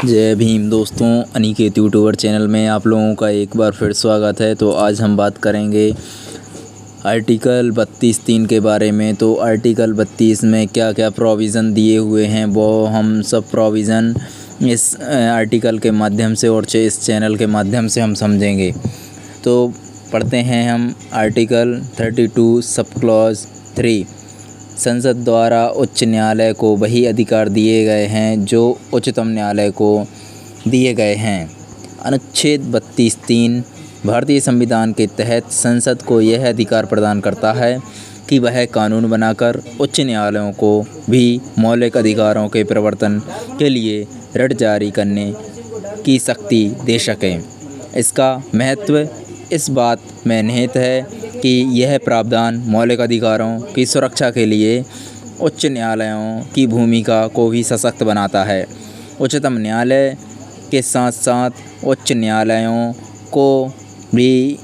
जय भीम दोस्तों, Aniket YouTuber channel में आप लोगों का एक बार फिर स्वागत है। तो आज हम बात करेंगे आर्टिकल 32(3) के बारे में। तो आर्टिकल 32 में क्या क्या प्रोविज़न दिए हुए हैं वो हम सब प्रोविज़न इस आर्टिकल के माध्यम से और इस चैनल के माध्यम से हम समझेंगे। तो पढ़ते हैं हम आर्टिकल 32 सब क्लॉज 3। संसद द्वारा उच्च न्यायालय को वही अधिकार दिए गए हैं जो उच्चतम न्यायालय को दिए गए हैं। अनुच्छेद 32(3) भारतीय संविधान के तहत संसद को यह अधिकार प्रदान करता है कि वह कानून बनाकर उच्च न्यायालयों को भी मौलिक अधिकारों के प्रवर्तन के लिए रिट जारी करने की शक्ति दे सकें। इसका महत्व इस बात में निहित है कि यह प्रावधान मौलिक अधिकारों की सुरक्षा के लिए उच्च न्यायालयों की भूमिका को भी सशक्त बनाता है। उच्चतम न्यायालय के साथ साथ उच्च न्यायालयों को भी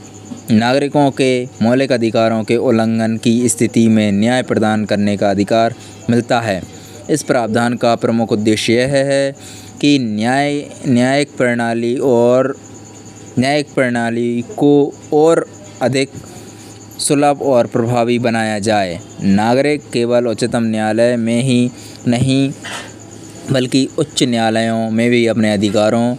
नागरिकों के मौलिक अधिकारों के उल्लंघन की स्थिति में न्याय प्रदान करने का अधिकार मिलता है। इस प्रावधान का प्रमुख उद्देश्य यह है कि न्यायिक प्रणाली को और अधिक सुलभ और प्रभावी बनाया जाए। नागरिक केवल उच्चतम न्यायालय में ही नहीं बल्कि उच्च न्यायालयों में भी अपने अधिकारों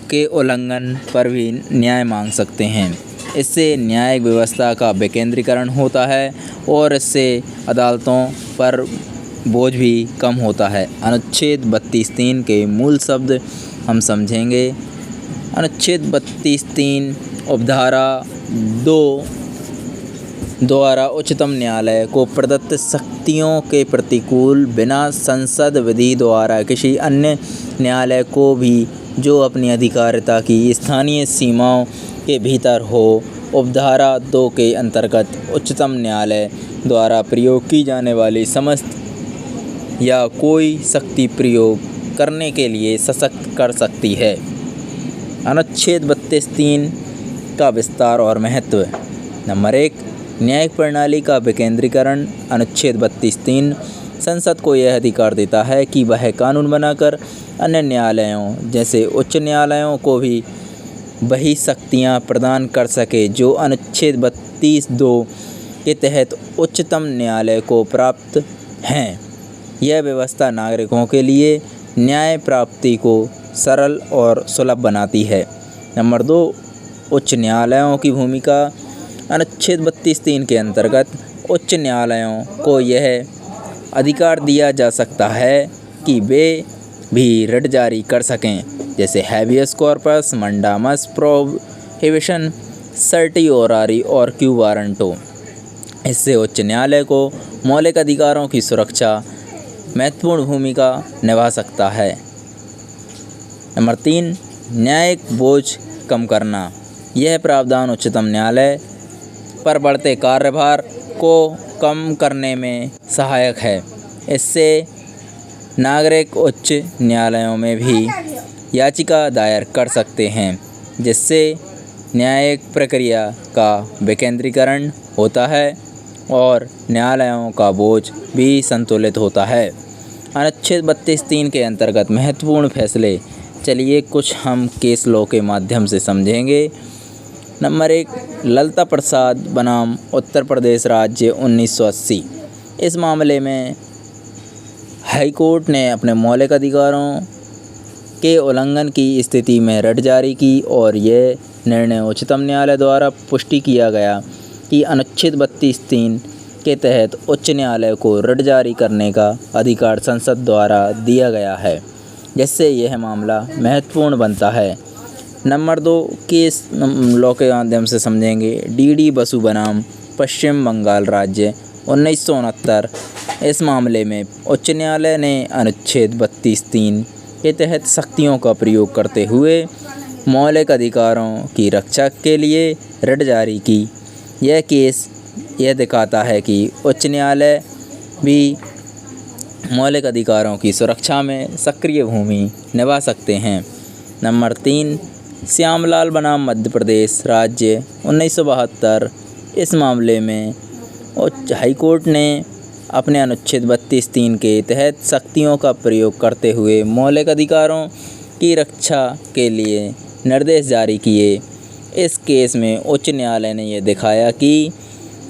के उल्लंघन पर भी न्याय मांग सकते हैं। इससे न्यायिक व्यवस्था का विकेंद्रीकरण होता है और इससे अदालतों पर बोझ भी कम होता है। अनुच्छेद 32(3) के मूल शब्द हम समझेंगे। अनुच्छेद 32(3) उपधारा 2 द्वारा उच्चतम न्यायालय को प्रदत्त शक्तियों के प्रतिकूल बिना संसद विधि द्वारा किसी अन्य न्यायालय को भी जो अपनी अधिकारिता की स्थानीय सीमाओं के भीतर हो। उपधारा 2 के अंतर्गत उच्चतम न्यायालय द्वारा प्रयोग की जाने वाली समस्त या कोई शक्ति प्रयोग करने के लिए सशक्त कर सकती है। अनुच्छेद 32(3) का विस्तार और महत्व। नंबर 1, न्यायिक प्रणाली का विकेंद्रीकरण। अनुच्छेद 32(3) संसद को यह अधिकार देता है कि वह कानून बनाकर अन्य न्यायालयों जैसे उच्च न्यायालयों को भी वही शक्तियाँ प्रदान कर सके जो अनुच्छेद 32(2) के तहत उच्चतम न्यायालय को प्राप्त हैं। यह व्यवस्था नागरिकों के लिए न्याय प्राप्ति को सरल और सुलभ बनाती है। नंबर 2, उच्च न्यायालयों की भूमिका। अनुच्छेद 32(3) के अंतर्गत उच्च न्यायालयों को यह अधिकार दिया जा सकता है कि वे भी रिट जारी कर सकें, जैसे हैबियस कॉर्पस, मंडामस प्रोहिबिशन, सर्टिओरारी और क्यू वारंटो। इससे उच्च न्यायालय को मौलिक अधिकारों की सुरक्षा महत्वपूर्ण भूमिका निभा सकता है। नंबर 3, न्यायिक बोझ कम करना। यह प्रावधान उच्चतम न्यायालय पर बढ़ते कार्यभार को कम करने में सहायक है। इससे नागरिक उच्च न्यायालयों में भी याचिका दायर कर सकते हैं, जिससे न्यायिक प्रक्रिया का विकेंद्रीकरण होता है और न्यायालयों का बोझ भी संतुलित होता है। अनुच्छेद 32(3) के अंतर्गत महत्वपूर्ण फैसले। चलिए कुछ हम केस लॉ के माध्यम से समझेंगे। नंबर 1, ललिता प्रसाद बनाम उत्तर प्रदेश राज्य 1980। इस मामले में हाईकोर्ट ने अपने मौलिक अधिकारों के उल्लंघन की स्थिति में रिट जारी की और यह निर्णय उच्चतम न्यायालय द्वारा पुष्टि किया गया कि अनुच्छेद 32(3) के तहत उच्च न्यायालय को रिट जारी करने का अधिकार संसद द्वारा दिया गया है, जिससे यह मामला महत्वपूर्ण बनता है। नंबर 2, केस लॉ के माध्यम से समझेंगे। डी बसु बनाम पश्चिम बंगाल राज्य 1969। इस मामले में उच्च न्यायालय ने अनुच्छेद 32(3) के तहत शक्तियों का प्रयोग करते हुए मौलिक अधिकारों की रक्षा के लिए रिट जारी की। यह केस यह दिखाता है कि उच्च न्यायालय भी मौलिक अधिकारों की सुरक्षा में सक्रिय भूमिका निभा सकते हैं। नंबर 3, श्यामलाल बनाम मध्य प्रदेश राज्य 1972। इस मामले में उच्च हाईकोर्ट ने अपने अनुच्छेद 32(3) के तहत शक्तियों का प्रयोग करते हुए मौलिक अधिकारों की रक्षा के लिए निर्देश जारी किए। इस केस में उच्च न्यायालय ने यह दिखाया कि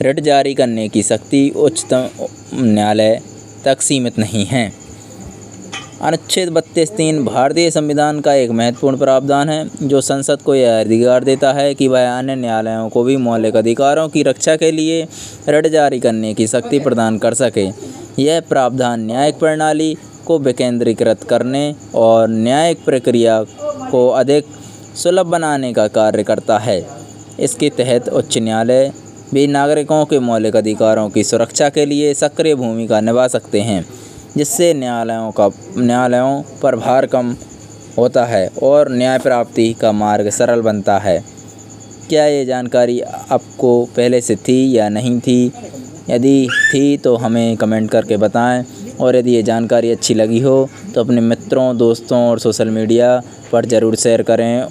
रिट जारी करने की शक्ति उच्चतम न्यायालय तक सीमित नहीं है। अनुच्छेद 32(3) भारतीय संविधान का एक महत्वपूर्ण प्रावधान है जो संसद को यह अधिकार देता है कि वह अन्य न्यायालयों को भी मौलिक अधिकारों की रक्षा के लिए रिट जारी करने की शक्ति प्रदान कर सके। यह प्रावधान न्यायिक प्रणाली को विकेंद्रीकृत करने और न्यायिक प्रक्रिया को अधिक सुलभ बनाने का कार्य करता है। इसके तहत उच्च न्यायालय भी नागरिकों के मौलिक अधिकारों की सुरक्षा के लिए सक्रिय भूमिका निभा सकते हैं, जिससे न्यायालयों पर भार कम होता है और न्याय प्राप्ति का मार्ग सरल बनता है। क्या ये जानकारी आपको पहले से थी या नहीं थी? यदि थी तो हमें कमेंट करके बताएं, और यदि ये जानकारी अच्छी लगी हो तो अपने मित्रों, दोस्तों और सोशल मीडिया पर ज़रूर शेयर करें।